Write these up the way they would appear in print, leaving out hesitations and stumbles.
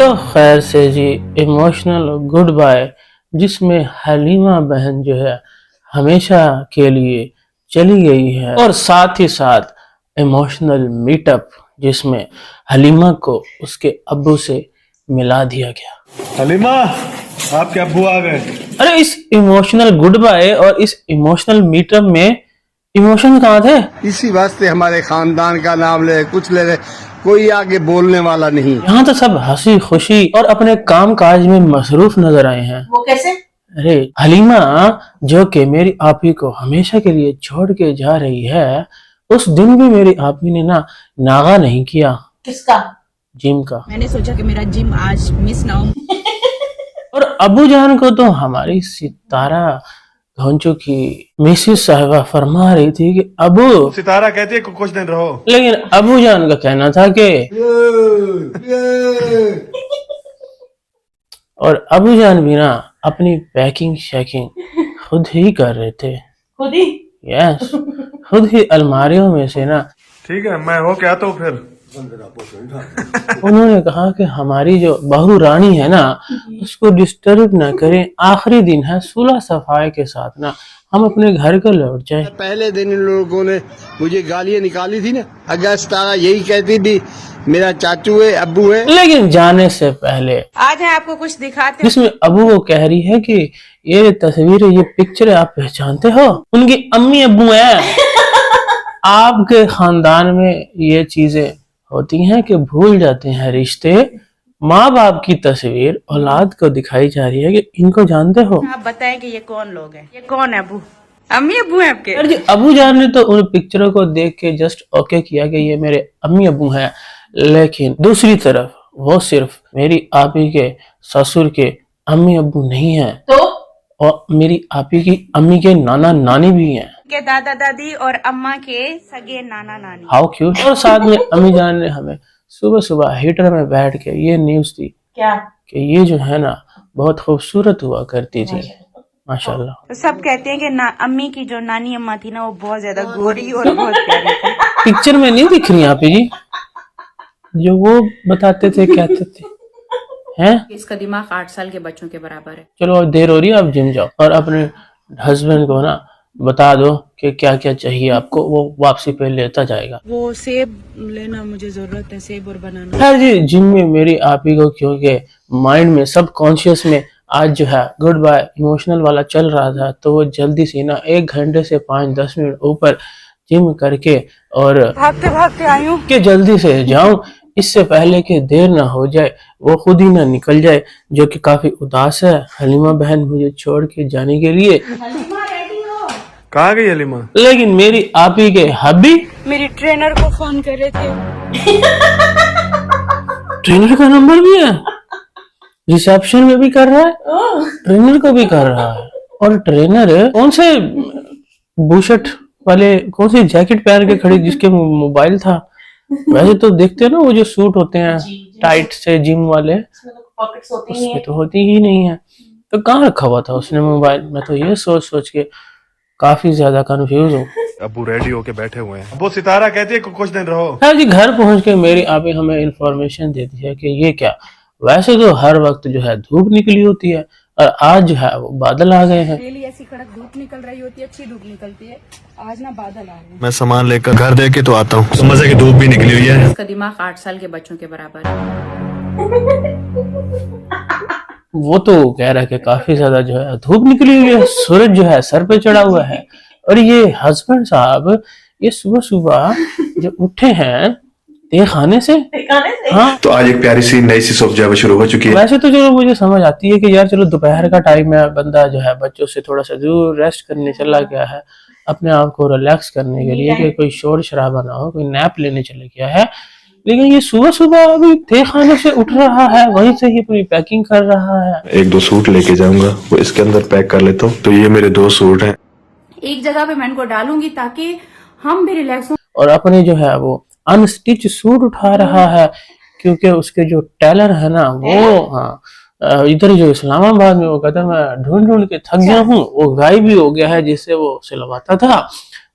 तो खैर से जी, इमोशनल गुड बाय जिसमें हलीमा बहन जो है हमेशा के लिए चली गई है, और साथ ही साथ इमोशनल मीटअप जिसमें हलीमा को उसके अब्बू से मिला दिया गया। हलीमा, आपके अब्बू आ गए। अरे इस इमोशनल गुड बाय और इस इमोशनल मीटअप में इमोशन कहाँ थे? इसी वास्ते हमारे खानदान का नाम ले, कुछ ले, कोई आगे बोलने वाला नहीं। यहाँ तो सब हंसी खुशी और अपने काम काज में मसरूफ नजर आए हैं। वो कैसे? अरे हलीमा जो कि मेरी आपी को हमेशा के लिए छोड़ के जा रही है, उस दिन भी मेरी आपी ने ना नागा नहीं किया। किसका? जिम का। मैंने सोचा कि मेरा जिम आज मिस ना हो। और अबू जान को तो हमारी सितारा घोंचू की मिसिस साहिबा फरमा रही थी कि अबू, सितारा कहती है कि कुछ दिन रहो, लेकिन अबू जान का कहना था कि और अबू जान भी ना अपनी पैकिंग शैकिंग खुद ही कर रहे थे। खुद ही? यस, खुद ही अलमारियों में से ना। ठीक है, मैं हो क्या तो फिर उन्होंने कहा कि हमारी जो बहू रानी है ना, उसको डिस्टर्ब ना करें, आखिरी दिन है, सुलह सफाई के साथ ना हम अपने घर को लौट जाए। पहले दिन इन लोगों ने मुझे गालियां निकाली थी ना, अगर सितारा यही कहती थी मेरा चाचू है, अब्बू है। लेकिन जाने से पहले आज है आपको कुछ दिखाते। जिसमें अबू वो कह रही है कि ये तस्वीरें, ये पिक्चर आप पहचानते हो, उनकी अम्मी अब्बू है। आपके खानदान में ये चीजें होती हैं कि भूल जाते हैं रिश्ते। माँ बाप की तस्वीर औलाद को दिखाई जा रही है कि इनको जानते हो। आप बताएं कि ये कौन लोग हैं? ये कौन है? अबू, अम्मी अबू हैं आपके? अरे जी, अबू जान ने तो उन पिक्चरों को देख के जस्ट ओके किया कि ये मेरे अम्मी अबू हैं, लेकिन दूसरी तरफ वो सिर्फ मेरी आपी के ससुर के अम्मी अबू नहीं है, तो और मेरी आपी की अम्मी के नाना नानी भी हैं। के दादा दादी और अम्मा के सगे नाना नानी। How cute. और साथ में अम्मी जान ने हमें सुबह सुबह हीटर में बैठ के ये न्यूज दी क्या? कि ये जो है ना बहुत खूबसूरत हुआ करती थी, माशाल्लाह। तो सब कहते हैं कि अम्मी की जो नानी अम्मा थी ना, वो बहुत ज्यादा गोरी और बहुत प्यारी थी। पिक्चर में नहीं दिख रही आपी जी, जो वो बताते थे, कहते थे हैं। इसका दिमाग 8 साल के बच्चों के बराबर है। चलो अब देर हो रही है, आप जिम जाओ और अपने हस्बैंड को ना बता दो कि क्या क्या चाहिए आपको, वो वापसी पे लेता जाएगा। वो सेब लेना मुझे जरूरत है, सेब और बनाना। खैर जी, जिम में मेरी आपी को क्योंकि माइंड में, सब कॉन्शियस में आज जो है गुड बाय इमोशनल वाला चल रहा था, तो वो जल्दी से ना 1 घंटे से 5-10 मिनट ऊपर जिम करके और भागते भागते आई हूँ कि जल्दी से जाऊं, इससे पहले कि देर ना हो जाए, वो खुद ही ना निकल जाए, जो कि काफी उदास है हलीमा बहन मुझे छोड़ के जाने के लिए। कहाँ गई हलीमा? लेकिन मेरी आपी के हबी मेरी ट्रेनर को फोन कर रहे थे। ट्रेनर का नंबर भी है, रिसेप्शन में भी कर रहा है, ट्रेनर को भी कर रहा है। और ट्रेनर कौन से बुशर्ट वाले, कौन सी जैकेट पहन के खड़ी जिसके मोबाइल था? वैसे तो देखते हैं ना वो जो सूट होते हैं टाइट से जिम वाले, उसमें तो होती ही नहीं है, तो कहाँ रखा हुआ था उसने मोबाइल? मैं तो ये सोच सोच के काफी ज्यादा कंफ्यूज हूँ। अब्बू रेडी होके बैठे हुए हैं। अब्बू, सितारा कहती है कि कुछ दिन रहो। हाँ जी, घर पहुंच के मेरी आपी हमें इंफॉर्मेशन देती है कि ये क्या, वैसे तो हर वक्त जो है धूप निकली होती है, और आज जो है वो बादल आ गए हैं। डेली ऐसी कड़क धूप निकल रही होती है, अच्छी धूप निकलती है, आज ना बादल आ रहे हैं। मैं सामान लेकर घर दे के तो आता हूँ, तो मजे की धूप भी निकली हुई है। इसका दिमाग 8 साल के बच्चों के बराबर है। वो तो कह रहा है कि काफी ज्यादा जो है धूप निकली हुई है, सूरज जो है सर पे चढ़ा हुआ है, और ये हस्बैंड साहब ये सुबह सुबह जो उठे हैं खाने से। हाँ, तो आज एक प्यारी सी नई सी सोप जो है शुरू हो चुकी है। वैसे तो चलो मुझे समझ आती है कि यार चलो दोपहर का टाइम है, बंदा जो है बच्चों से थोड़ा सा दूर रेस्ट करने चला गया है, अपने आप को रिलैक्स करने के लिए, कि कोई शोर शराबा ना हो, कोई नैप लेने चले गया है। लेकिन ये सुबह सुबह अभी थे खाने से उठ रहा है, वहीं से ही पूरी पैकिंग कर रहा है। 1-2 सूट लेके जाऊंगा, वो इसके अंदर पैक कर लेता हूँ। तो ये मेरे 2 सूट हैं, एक जगह पे मैं इनको डालूंगी ताकि हम भी रिलैक्स हो। और अपने जो है वो अनस्टिच सूट उठा रहा है, क्योंकि उसके जो टेलर है ना वो इधर जो इस्लामाबाद में, वो कहता है मैं ढूंढ ढूंढ के थक गया हूँ, वो गायब भी हो गया है जिससे वो सिलवाता था,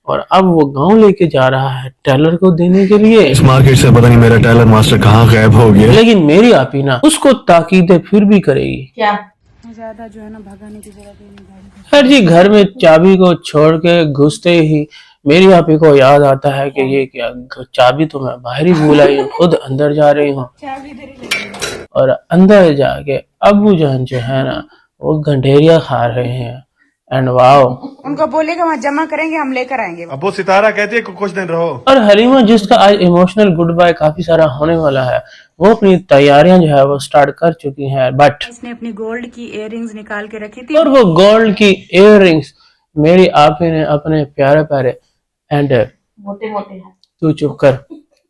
और अब वो गांव लेके जा रहा है टेलर को देने के लिए। इस मार्केट से पता नहीं मेरा टेलर मास्टर कहाँ गायब हो गया। लेकिन मेरी आपी ना उसको ताकीदे फिर भी करेगी। क्या ज्यादा जो है ना भगाने की जरूरत नहीं। खैर जी, घर में चाबी को छोड़ के घुसते ही मेरी आपी को याद आता है कि ये क्या, चाबी तो मैं बाहर ही भूल आई हूँ, खुद अंदर जा रही हूँ। और अंदर जाके अब्बू जान जो है ना वो गंडेरिया खा रहे हैं। एंड वाओ, उनको बोलेगा वहाँ जमा करेंगे, हम लेकर आएंगे। अब वो सितारा कहती है कुछ दिन रहो। और हलीमा जिसका आज इमोशनल गुड बाय काफी सारा होने वाला है, वो अपनी तैयारियां जो है वो स्टार्ट कर चुकी हैं। बट इसने अपनी गोल्ड की इयररिंग्स निकाल के रखी थी, और वो गोल्ड की इयररिंग्स मेरी आपी ने अपने प्यारे प्यारे एंड मोटे मोटे हैं, तू चुप कर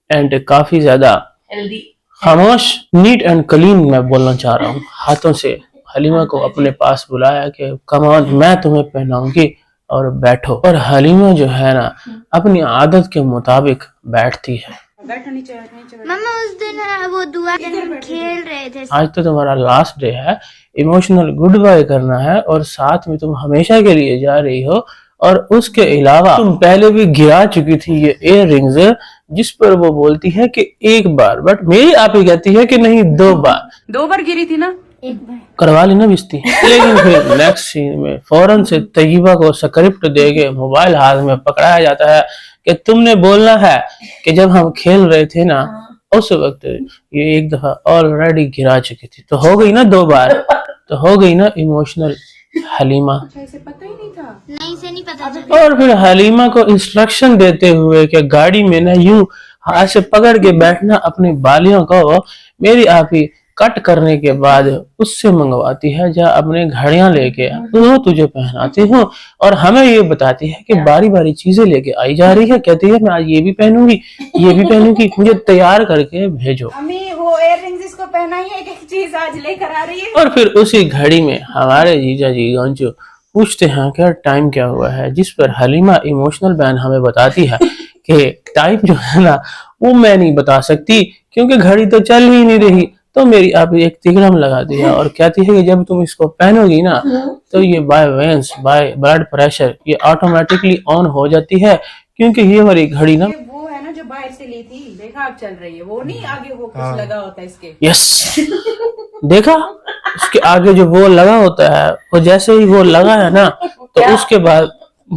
एंड काफी ज्यादा हेल्दी। खामोश, नीट एंड क्लीन मैं बोलना चाह रहा हूँ, हाथों से हलीमा को अपने पास बुलाया कि कम ऑन, मैं तुम्हें पहनाऊंगी और बैठो। और हलीमा जो है ना अपनी आदत के मुताबिक बैठती है। मम्मा उस दिन है वो दुआ दिन खेल रहे थे। आज तो तुम्हारा लास्ट डे है, इमोशनल गुड बाय करना है और साथ में तुम हमेशा के लिए जा रही हो। और उसके अलावा तुम पहले भी गिरा चुकी थी ये इयररिंग्स, जिस पर वो बोलती है कि एक बार, बट मेरी आप ही कहती है कि नहीं 2 बार। 2 बार गिरी थी ना, एक बार करवा लेना बिस्ती। लेकिन फिर नेक्स्ट सीन में फौरन से तैयबा को स्क्रिप्ट दे के मोबाइल हाथ में पकड़ाया जाता है कि तुमने बोलना है कि जब हम खेल रहे थे ना उस वक्त ये एक दफा ऑलरेडी गिरा चुकी थी, तो हो गई ना 2 बार, तो हो गई ना इमोशनल हलीमा। नहीं से नहीं पता चला। और फिर हलीमा को इंस्ट्रक्शन देते हुए कि गाड़ी में ना यूं हाथ से पकड़ के बैठना, अपनी बालियों को मेरी आप ही कट करने के बाद उससे मंगवाती है जा अपने घड़ियां लेके वो तुझे पहनाती हूँ। और हमें ये बताती है कि बारी बारी चीजें लेके आई जा रही है, कहती है मैं आज ये भी पहनूंगी, ये भी पहनूंगी, मुझे तैयार करके भेजो। अम्मी वो इयररिंग्स इसको पहनाई है, एक चीज आज लेकर आ रही है। और फिर उसी घड़ी में हमारे जीजा जी गंजू पूछते हैं क्या टाइम क्या हुआ है, जिस पर हलीमा इमोशनल बहन हमें बताती है कि टाइम जो है ना वो मैं नहीं बता सकती क्योंकि घड़ी तो चल ही नहीं रही। तो मेरी आप एक तिगड़म लगाती है और कहती है कि जब तुम इसको पहनोगी ना तो ये by veins, by blood pressure ये ऑटोमेटिकली ऑन हो जाती है, क्योंकि ये वाली घड़ी ना वो है ना जो बाहर से ली थी, देखा अब चल रही है, वो नहीं आगे वो कुछ लगा होता है इसके। यस देखा, उसके आगे जो वो लगा होता है, वो जैसे ही वो लगा है ना तो उसके बाद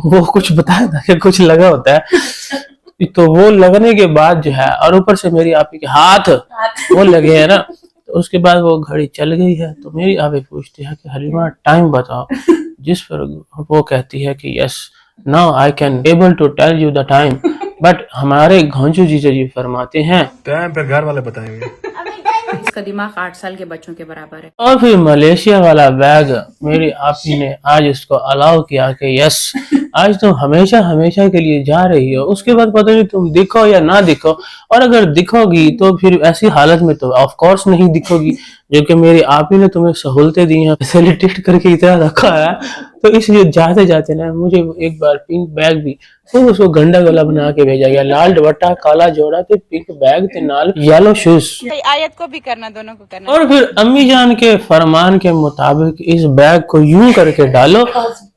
वो कुछ बताया था कि कुछ लगा होता है, तो वो लगने के बाद जो है और ऊपर से मेरी आपी के हाथ वो लगे हैं ना, तो उसके बाद वो घड़ी चल गई है। तो मेरी आपी पूछती है कि हलीमा टाइम बताओ, जिस पर वो कहती है कि yes now I can able to tell you the time, but हमारे घोंचू जीजा जी फरमाते हैं टाइम पे घर वाले बताएंगे। इसका दिमाग 8 साल के बच्चों के बराबर है। और फिर मलेशिया वाला बैग मेरी आपी ने आज इसको अलाउ किया कि यस आज तुम हमेशा हमेशा के लिए जा रही हो, उसके बाद पता नहीं तुम दिखो या ना दिखो, और अगर दिखोगी तो फिर ऐसी हालत में तो ऑफ कोर्स नहीं दिखोगी, जो कि मेरी आपी ने तुम्हें सहूलतें दी हैं, फैसिलिटेट करके इतना रखा है। तो इसलिए जाते जाते ना मुझे एक बार पिंक बैग भी तो उसको गंडा गला बना के भेजा गया, लाल दुपट्टा काला जोड़ा ते पिंक बैग ते नाल येलो शूज। आयत को भी करना, दोनों को करना। और फिर अम्मी जान के फरमान के मुताबिक इस बैग को यूं करके डालो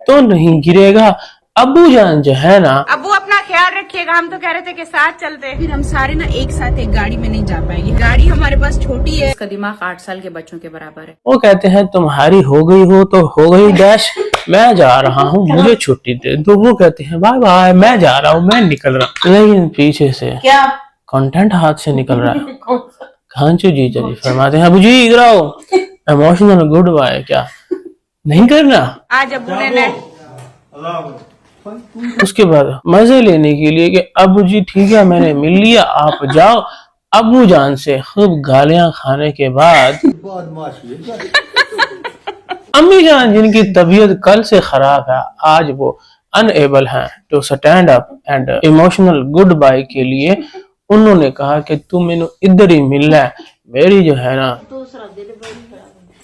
तो नहीं गिरेगा। अब्बू जान जो है ना अब वो अपना ख्याल रखिएगा, हम तो कह रहे थे कि साथ चलते हैं। फिर हम सारे ना एक साथ एक गाड़ी में नहीं जा पाएंगे, गाड़ी हमारे पास छोटी है, इसका दिमाग 8 साल के बच्चों के बराबर है। वो कहते हैं तुम्हारी हो गई हो तो हो गई डैश, मैं जा रहा हूँ मुझे छुट्टी दे। तो वो कहते हैं बाय बाय मैं जा रहा हूँ मैं निकल रहा हूँ, लेकिन पीछे से क्या कंटेंट हाथ से निकल रहा है। खांचू जीजा जी फरमाते हैं अबू जी इधर आओ, इमोशनल गुड बाय क्या नहीं करना। आज अब्बू ने उसके बाद मजे लेने के लिए कि अबू जी ठीक है मैंने मिल लिया आप जाओ, अबू जान से खूब गालियां खाने के बाद अम्मी जान जिनकी तबीयत कल से खराब है आज वो अनएबल हैं to stand up and emotional goodbye के लिए, उन्होंने कहा कि तू मैनू इधर ही मिलना है, मेरी जो है ना।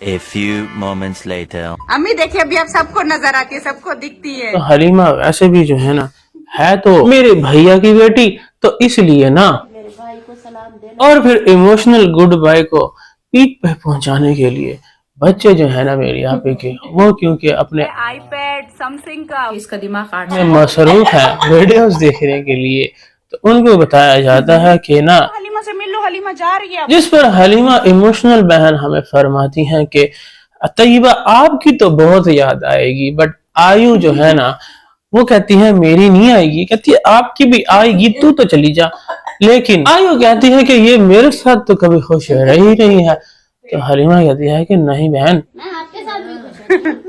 A few moments later. अम्मी देखिए अभी अब सबको नजर आती है, सबको दिखती है। तो हलीमा वैसे भी जो है ना है तो मेरे भैया की बेटी, तो इसलिए ना मेरे भाई को सलाम देना। और फिर इमोशनल गुड बाय को पीक पे पहुंचाने के लिए बच्चे जो है ना मेरी आपे के वो क्योंकि अपने आईपैड समसिंग का इसका दिमाग 8 में मसरूफ है वीडियोस देखने के लिए, तो उनको बताया जाता है कि ना, हलीमा से मिल लो, हलीमा जा रही है। जिस पर हलीमा इमोशनल बहन हमें फरमाती हैं कि तैयबा आपकी तो बहुत याद आएगी, बट आयु जो है ना वो कहती है मेरी नहीं आएगी, कहती है आपकी भी आएगी, तू तो चली जा। लेकिन आयु कहती है कि ये मेरे साथ तो कभी खुश रही नहीं है, तो हलीमा कहती है कि नहीं बहन, मैं आपके साथ भी खुश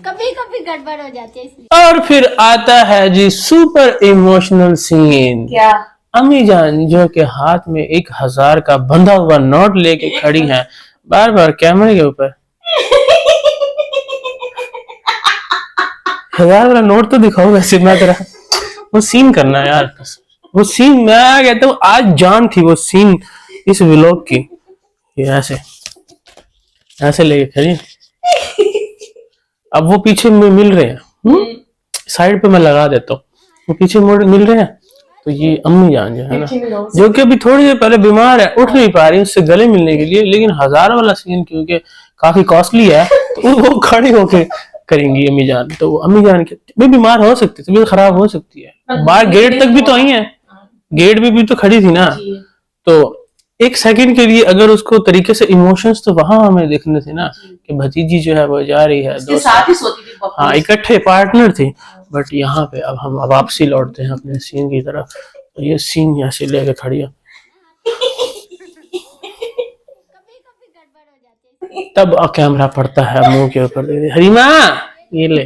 कभी कभी गड़बड़ हो जाती है इसलिए। और फिर आता है जी सुपर इमोशनल सीन। क्या? अम्मी जान जो के हाथ में 1000 का बंधा हुआ नोट लेके खड़ी हैं, बार बार कैमरे के ऊपर 1000 वाला नोट तो दिखाओ वैसे, मैं तेरा वो सीन करना है यार, वो सीन मैं कहता हूँ आज जान थी वो सीन इस व्लॉग की। ये ऐसे ऐसे लेके खड़ी, अब वो पीछे में मिल रहे हैं, साइड पे मैं लगा देता हूँ, वो पीछे मिल रहे हैं। तो ये अम्मी जान जो है ना, जो कि अभी थोड़ी देर पहले बीमार है, उठ नहीं पा रही उससे गले मिलने के लिए, लेकिन 1000 वाला सीन क्योंकि काफी कॉस्टली है तो वो खड़ी होके करेंगी अम्मी जान। तो अम्मी जान भी बीमार हो सकती है, तबीयत खराब हो सकती है, बाहर गेट तक भी तो आई है, गेट भी तो खड़ी थी ना, तो एक सेकंड के लिए अगर उसको तरीके से इमोशंस तो वहां हमें देखने थे ना कि भतीजी जो है वो जा रही है, उसके साथ ही सोती थी। हाँ इकट्ठे पार्टनर थे, बट यहाँ पे अब हम वापसी लौटते हैं अपने सीन की तरफ। तो ये सीन यहाँ से लेके खड़ी है, तब कैमरा पड़ता है मुंह के ऊपर, हरीमा ये ले,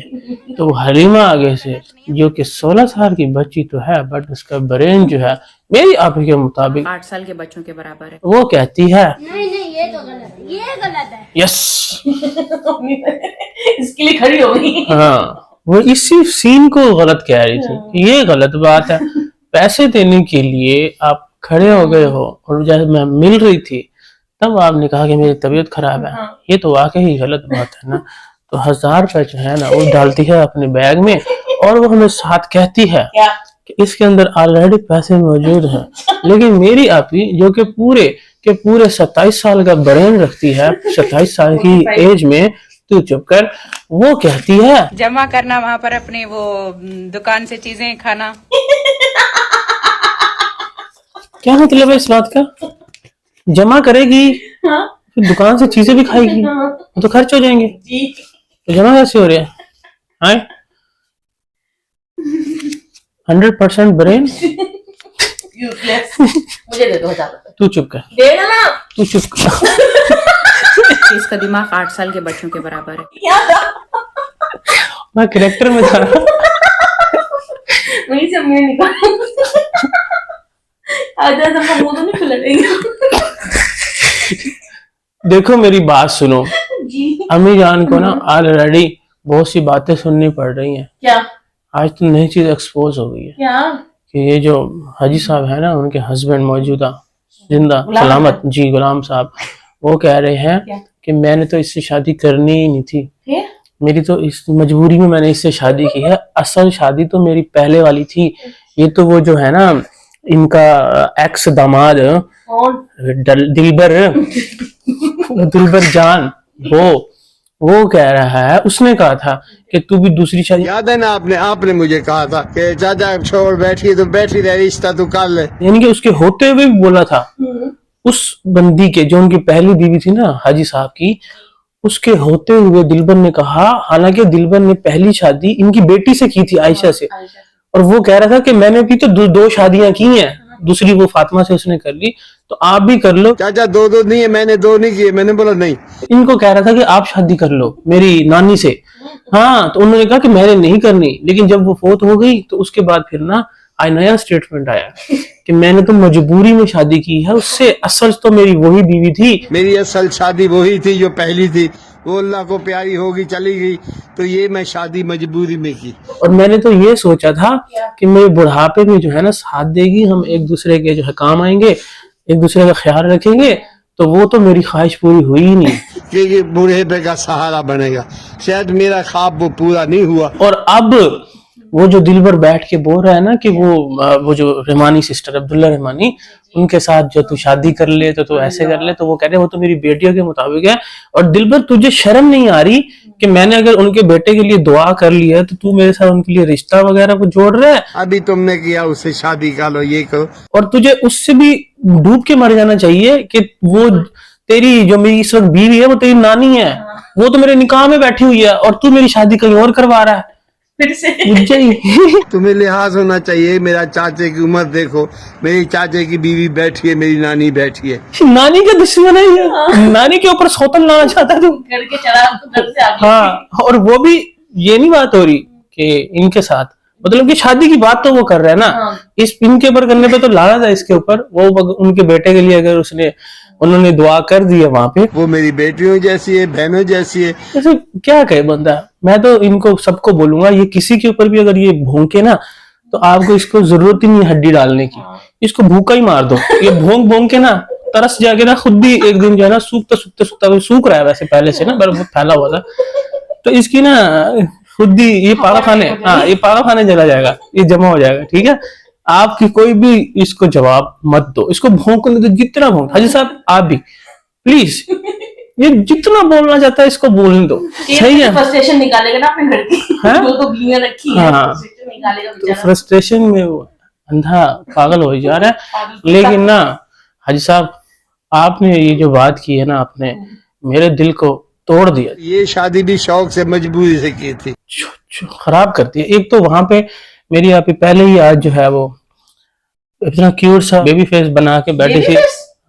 तो हरीमा आगे से जो कि 16 साल की बच्ची तो है, बट उसका ब्रेन जो है मेरी आप के मुताबिक 8 साल के बच्चों के बराबर है। वो कहती है नहीं नहीं ये तो गलत है, ये गलत है। यस इसके लिए खड़ी हो गई। हाँ, वो इसी सीन को गलत कह रही थी, ये गलत बात है, पैसे देने के लिए आप खड़े हो गए हो और जब मैं मिल रही थी तब आपने कहा कि मेरी तबीयत खराब है, ये तो वाकई ही गलत बात है ना। तो 1000 रुपए जो है ना वो डालती है अपने बैग में, और वो हमें साथ कहती है कि इसके अंदर ऑलरेडी पैसे मौजूद हैं, लेकिन मेरी आपी जो कि पूरे 27 साल का ब्रेन रखती है, 27 साल की एज में, तू चुप कर, वो कहती है जमा करना वहाँ पर अपने वो दुकान से चीजें खाना। क्या मतलब है इस बात का? जमा करेगी फिर दुकान से चीजें भी खाएगी, तो खर्च हो जाएंगे, तो जमा कैसे हो रहा है? हाँ 100% ब्रेन। मुझे दे दो 1000 रुपए। तू चुप कर, दे दो ना। तू चुप कर। इसका दिमाग 8 साल के बच्चों के बराबर है। क्या था? मैं कैरेक्टर में था। वहीं से मुंह निकाल। आधा तो मुंह तो नहीं खुला रहेगा। देखो मेरी बात सुनो, जी। अम्मी जान को ना ऑलरेडी बहुत सी बातें सुननी पड़ रही हैं। क्या? आज तो नई चीज एक्सपोज हो गई है क्या? कि ये जो हाजी साहब है ना, उनके हस्बैंड मौजूदा जिंदा सलामत जी गुलाम साहब, वो कह रहे हैं कि मैंने तो इससे शादी करनी ही नहीं थी, मेरी तो इस मजबूरी में मैंने इससे शादी की है, असल शादी तो मेरी पहले वाली थी। ये तो वो जो है ना इनका एक्स दामाद दिलबर जान, वो कह रहा है, उसने कहा था कि तू भी दूसरी शादी, याद है ना आपने मुझे कहा था कि चाचा छोड़, बैठी तो बैठी रह, रिश्ता तू कर ले। यानी कि उसके होते हुए भी बोला था उस बंदी के, जो उनकी पहली बीवी थी ना हाजी साहब की, उसके होते हुए दिलबर ने कहा, हालांकि दिलबर ने पहली शादी इनकी बेटी से की थी, आयशा से, और वो कह रहा था कि मैंने भी तो दो शादियां की हैं, दूसरी वो फातिमा से उसने कर ली, तो आप भी कर लो। चाचा दो नहीं है, मैंने 2 नहीं किए। मैंने बोला नहीं, इनको कह रहा था कि आप शादी कर लो मेरी नानी से। हाँ, तो उन्होंने कहा कि मैंने नहीं करनी, लेकिन जब वो फोत हो गई तो उसके बाद फिर ना नया स्टेटमेंट आया कि मैंने तो मजबूरी में शादी की है उससे, असल तो मेरी वही बीवी थी। मेरी असल शादी वही थी जो पहली थी, वो अल्लाह को प्यारी होगी चली गई, तो ये मैं शादी मजबूरी में की। और मैंने तो ये सोचा था कि मेरे बुढ़ापे में जो है ना साथ देगी, हम एक दूसरे के जो है काम आएंगे, एक दूसरे का ख्याल रखेंगे, तो वो तो मेरी ख्वाहिश पूरी हुई ही नहीं कि बूढ़े का सहारा बनेगा। शायद मेरा ख्वाब वो पूरा नहीं हुआ। और अब वो जो दिलबर बैठ के बोल रहा है ना कि वो जो रहमानी सिस्टर अब्दुल्ला रहमानी, उनके साथ जो तू शादी कर ले तो तू ऐसे कर ले, तो वो कह रहे वो तो मेरी बेटियों के मुताबिक है। और दिलबर तुझे शर्म नहीं आ रही कि मैंने अगर उनके बेटे के लिए दुआ कर लिया तो तू मेरे साथ उनके लिए रिश्ता वगैरह को जोड़ रहा है, अभी तुमने किया उससे शादी कर लो, ये करो। और तुझे उससे भी डूब के मर जाना चाहिए कि वो तेरी जो मेरी इस वक्त बीवी है वो तेरी नानी है, वो तो मेरे निकाह में बैठी हुई है और तू मेरी शादी कहीं और करवा रहा है। फिर से मुझे तुम्हें लिहाज होना चाहिए। मेरा चाचे की उम्र देखो, मेरी चाचे की बीवी बैठी है, मेरी नानी बैठी है। नानी का दुश्मन है ये, नानी के ऊपर सौतन लाना चाहता है तू। करके चला तो घर से आगे। हाँ, और वो भी ये नहीं बात हो रही कि इनके साथ, मतलब कि शादी की बात तो वो कर रहा है ना, इस इनके ऊपर करने पे तो लाना था इसके ऊपर। वो उनके बेटे के लिए अगर उन्होंने दुआ कर दी है वहां पे, वो मेरी बेटियों जैसी है, बहनों जैसी है। ऐसे क्या कहे बंदा। मैं तो इनको सबको बोलूंगा, ये किसी के ऊपर भी अगर ये भौंके ना तो आपको इसको जरूरत ही नहीं हड्डी डालने की, इसको भूखा ही मार दो। ये भौंक भौंक के ना तरस जाके ना खुद भी एक दिन जो है ना सूखता सूख रहा है वैसे पहले से ना, बर्फ फैला हुआ था, तो इसकी ना खुद ही ये पागल खाने, हाँ ये पागल खाने चला जाएगा, ये जमा हो जाएगा। ठीक है, आपकी कोई भी इसको जवाब मत दो, इसको भौंकने दो जितना भौंक। हाजी साहब आप भी प्लीज, ये जितना बोलना चाहता है इसको बोलने दो, सही है। फ्रस्ट्रेशन निकालेगा ना अपने घर की, हाँ? जो तो बीवियां रखी है, हाँ। फ्रस्ट्रेशन निकालेगा तो बेचारा। फ्रस्ट्रेशन में वो अंधा पागल हो जा रहा है। लेकिन ना हाजी साहब, आपने ये जो बात की है ना, आपने मेरे दिल को तोड़ दिया, ये शादी भी शौक से मजबूरी से की थी। खराब कर दिया। एक तो वहां पे मेरी आप पहले ही आज जो है वो इतना क्यूट सा बेबी फेस बना के बैठी थी।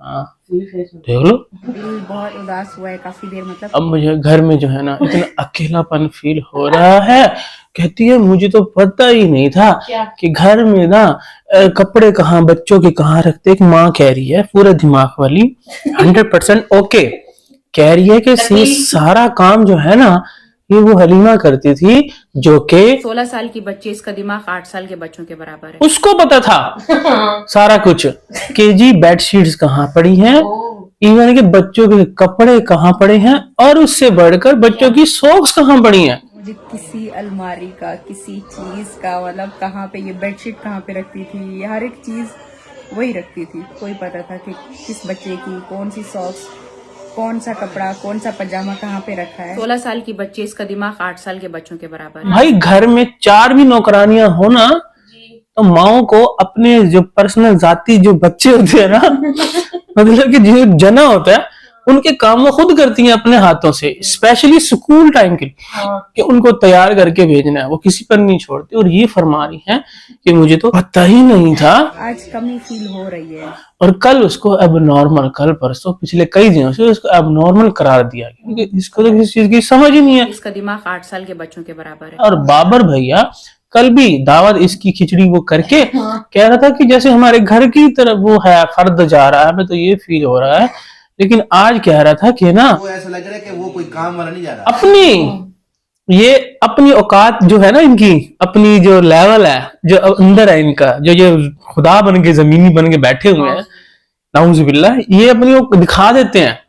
हाँ देख लो, दिल बहुत उदास हुआ है काफी देर, मतलब अब मुझे घर में जो है ना इतना अकेलापन फील हो रहा है। कहती है मुझे तो पता ही नहीं था कि घर में ना कपड़े कहाँ बच्चों के कहाँ रखते। एक माँ कह रही है पूरे दिमाग वाली 100% ओके, कह रही है कि ये सारा काम जो है ना ये वो हलीमा करती थी, जो कि 16 साल की बच्ची, इसका दिमाग 8 साल के बच्चों के बराबर है। उसको पता था सारा कुछ, कि जी बेडशीट्स कहाँ पड़ी हैं, इवन के बच्चों के कपड़े कहाँ पड़े हैं, और उससे बढ़कर बच्चों की सॉक्स कहाँ पड़ी हैं। मुझे किसी अलमारी का, किसी चीज का, मतलब कहाँ पे ये बेडशीट कहाँ पे रखती थी, हर एक चीज वही रखती थी। कोई पता था कि किस बच्चे की कौन सी सॉक्स, कौन सा कपड़ा, कौन सा पजामा कहाँ पे रखा है। 16 साल की बच्ची, इसका दिमाग 8 साल के बच्चों के बराबर है। भाई घर में 4 भी नौकरानियां हो ना तो माओ को अपने जो पर्सनल जाती जो बच्चे होते हैं ना मतलब कि जो जना होता है उनके काम वो खुद करती हैं अपने हाथों से, स्पेशली स्कूल टाइम के लिए कि उनको तैयार करके भेजना है, वो किसी पर नहीं छोड़ती। और ये फरमा रही हैं कि मुझे तो पता ही नहीं था। आज कमी फील हो रही है। और कल उसको अब नॉर्मल, कल परसों पिछले कई दिनों से उसको अब नॉर्मल करार दिया गया, क्योंकि इसको तो किसी चीज की समझ ही नहीं है। इसका दिमाग 8 साल के बच्चों के बराबर है। और बाबर भैया कल भी दावत इसकी खिचड़ी वो करके कह रहा था कि जैसे हमारे घर की तरफ वो है, फर्द जा रहा है, हमें तो ये फील हो रहा है। लेकिन आज कह रहा था कि ना वो ऐसा लग रहा है कि वो कोई काम वाला नहीं जा रहा। अपनी औकात जो है ना, इनकी अपनी जो लेवल है, जो अंदर है इनका, जो खुदा बन के जमीनी बन के बैठे हुए हैं नाउजुबिल्लाह, ये अपनी वो दिखा देते हैं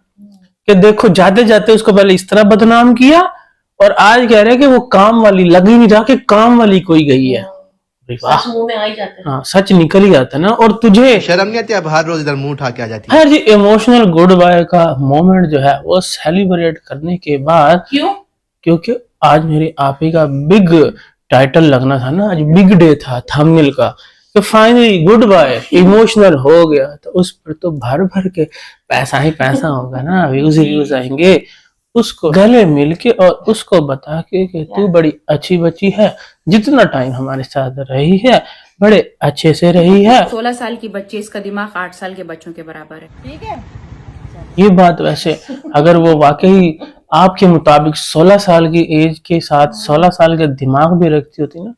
कि देखो जाते जाते उसको पहले इस तरह बदनाम किया और आज कह रहे हैं कि वो काम वाली, लग ही नहीं रहा कि काम वाली कोई गई है। सच मुंह में आ ही जाता है। हाँ सच निकल ही जाता है ना। और तुझे शर्म नहीं आती, अब हर रोज इधर मुंह उठा के आ जाती है। हर ये इमोशनल गुड बाय का मोमेंट जो है वो सेलिब्रेट करने के बाद, क्यों? क्योंकि आज मेरी आपी का बिग टाइटल लगना था ना, आज बिग डे था थंबनेल का, तो फाइनली गुड बाय इमोशनल हो गया, तो उस पर तो भर भर के पैसा ही पैसा होगा ना, व्यूज ही व्यूज आएंगे। उसको गले मिल के और उसको बता के कि तू बड़ी अच्छी बच्ची है, जितना टाइम हमारे साथ रही है बड़े अच्छे से रही है। 16 साल की बच्ची, इसका दिमाग 8 साल के बच्चों के बराबर है। ठीक है, ये बात वैसे अगर वो वाकई आपके मुताबिक 16 साल की एज के साथ 16 साल का दिमाग भी रखती होती ना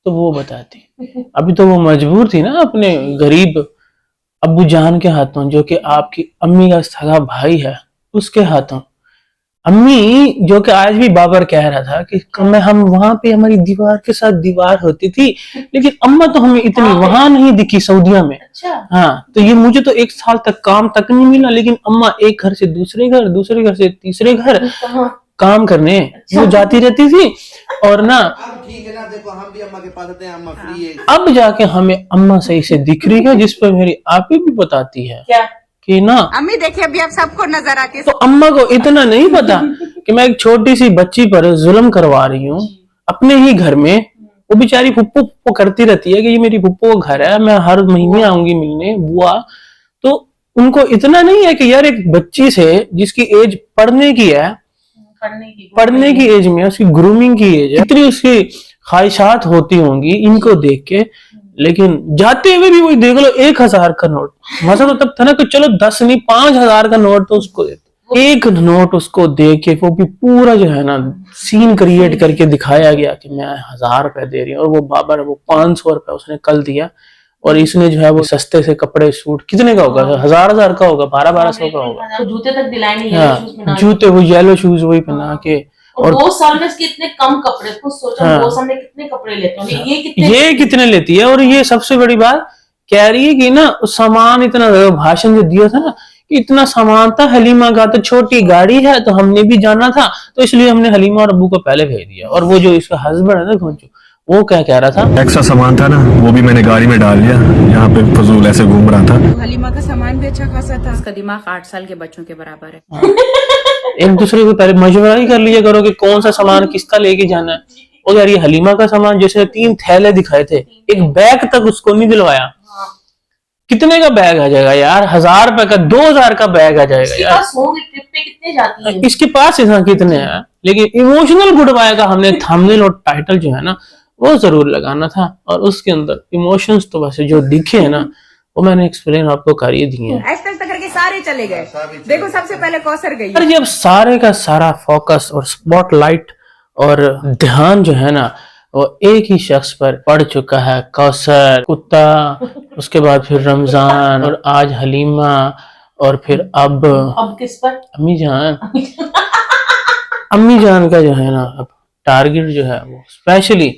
तो वो बताती। अभी तो वो मजबूर थी ना अपने गरीब अब्बू जान के हाथों, जो कि आपकी अम्मी का सगा भाई है, उसके हाथों। अम्मी जो कि आज भी बाबर कह रहा था कि हम वहां पे हमारी दीवार के साथ दीवार होती थी, लेकिन अम्मा तो हमें इतनी वहां नहीं दिखी सऊदीया में। अच्छा। हाँ, तो ये मुझे तो 1 साल तक काम तक नहीं मिला, लेकिन अम्मा एक घर से दूसरे घर, दूसरे घर से तीसरे घर काम करने वो जाती रहती थी। और ना अब ठीक है ना, देखो हम भी अम्मा के पास आते हैं, अम्मा फ्री है। अब जाके हमें अम्मा सही से दिख रही है, जिस पर मेरी आपी भी बताती है क्या कि ना अम्मी देखिए अभी आप सबको नजर आती है। तो अम्मा को इतना नहीं पता कि मैं एक छोटी सी बच्ची पर जुल्म करवा रही हूँ अपने ही घर में। वो बेचारी फुप्पो फुप्पो करती रहती है कि ये मेरी फुप्पो का घर है, मैं हर महीने आऊंगी मिलने बुआ। तो उनको इतना नहीं है कि यार एक बच्ची से जिसकी एज पढ़ने की है, पढ़ने की एज में, उसकी ग्रूमिंग की एज है, इतनी उसकी ख्वाहिशात होती होंगी इनको देख के, लेकिन जाते हुए भी वही देख लो 1000 का नोट। मजा तो तब था ना कि चलो 10 नहीं 5000 का नोट तो उसको देते, एक नोट उसको दे के वो भी पूरा जो है ना सीन क्रिएट करके दिखाया गया कि मैं 1000 रुपए दे रही हूँ, और वो बाबा ने वो 500 रुपए उसने कल दिया, और इसने जो है वो सस्ते से कपड़े सूट कितने का होगा, 1000 का होगा, 1200 का होगा, तो जूते तक दिलाए नहीं, हाँ जूते वो येलो शूज वही पहना के। और 2 साल में इसके इतने कम कपड़े, खुद सोचो 2 साल में कितने कपड़े लेते होंगे, ये कितने लेती है। और ये सबसे बड़ी बात कह रही है कि ना सामान इतना, भाषण जो दिया था ना कि इतना सामान था, हलीमा का तो छोटी गाड़ी है तो हमने भी जाना था, तो इसलिए हमने हलीमा और अब्बू को पहले भेज दिया। और वो जो इसका हस्बैंड है ना घोंचू, वो क्या कह रहा था, एक्स्ट्रा सामान था ना वो भी मैंने गाड़ी में डाल लिया, यहाँ पे फजूल ऐसे घूम रहा था। हलीमा का सामान भी अच्छा खासा था, उसका दिमाग 8 साल के बच्चों के बराबर है। एक दूसरे को पहले मशवरा ही कर लिया करो कि कौन सा सामान किसका लेके जाना है। और यार ये हलीमा का सामान जैसे 3 थैले दिखाए थे, एक बैग तक उसको नहीं दिलवाया। कितने का बैग आ जाएगा यार, 1000 रुपए का 2000 का बैग आ जाएगा यार। ट्रिप पे कितने जाती है इसके पास ऐसा कितने हैं, लेकिन इमोशनल गुड बाय का हमने थंबनेल और टाइटल जो है ना वो जरूर लगाना था, और उसके अंदर इमोशंस तो वैसे जो दिखे है ना वो मैंने एक्सप्लेन आपको कर ही दिए हैं। आजकल तक करके सारे चले गए, देखो सबसे पहले कौसर गई। पर जब सारे का सारा फोकस और स्पॉटलाइट और ध्यान जो है ना वो एक ही शख्स पर पड़ चुका है, कौसर, कुत्ता, उसके बाद फिर रमजान, और आज हलीमा, और फिर अब किस पर, अम्मी जान। अम्मी जान का जो है ना अब टारगेट जो है वो स्पेशली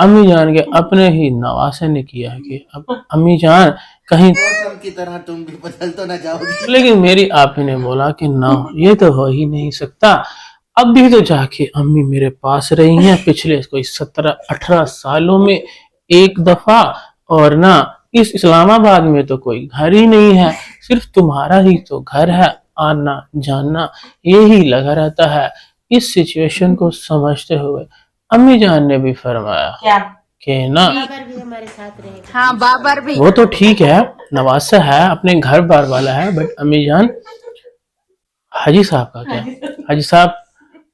अम्मी जान के अपने ही नवासे ने किया है कि अब अम्मी जान कहीं मौसम की तरह तुम भी बदल तो ना जाओगी। लेकिन मेरी आप ही ने बोला कि ना ये तो हो ही नहीं सकता। अब भी तो जाके अम्मी मेरे पास रही हैं पिछले कोई 17-18 सालों में एक दफा, और ना इस इस्लामाबाद में तो कोई घर ही नहीं है, सिर्फ तुम्हारा ही तो घर है, आना जाना यही लगा रहता है। इस सिचुएशन को समझते हुए अम्मी जान ने भी फरमाया क्या कि ना हाँ बाबर भी, वो तो ठीक है नवासा है अपने घर बार वाला है, बट अम्मी जान हाजी साहब का क्या, हाजी साहब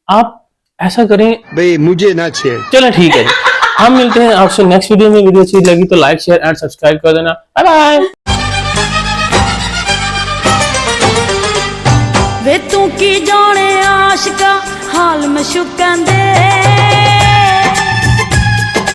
आप ऐसा करें भाई मुझे ना छेड़। चलो ठीक है जी, हम मिलते हैं आपसे नेक्स्ट वीडियो में। वीडियो अच्छी लगी तो लाइक शेयर एंड सब्सक्राइब कर देना। Bye bye. वे तू की जाने आशिका हाल में शुकन दे।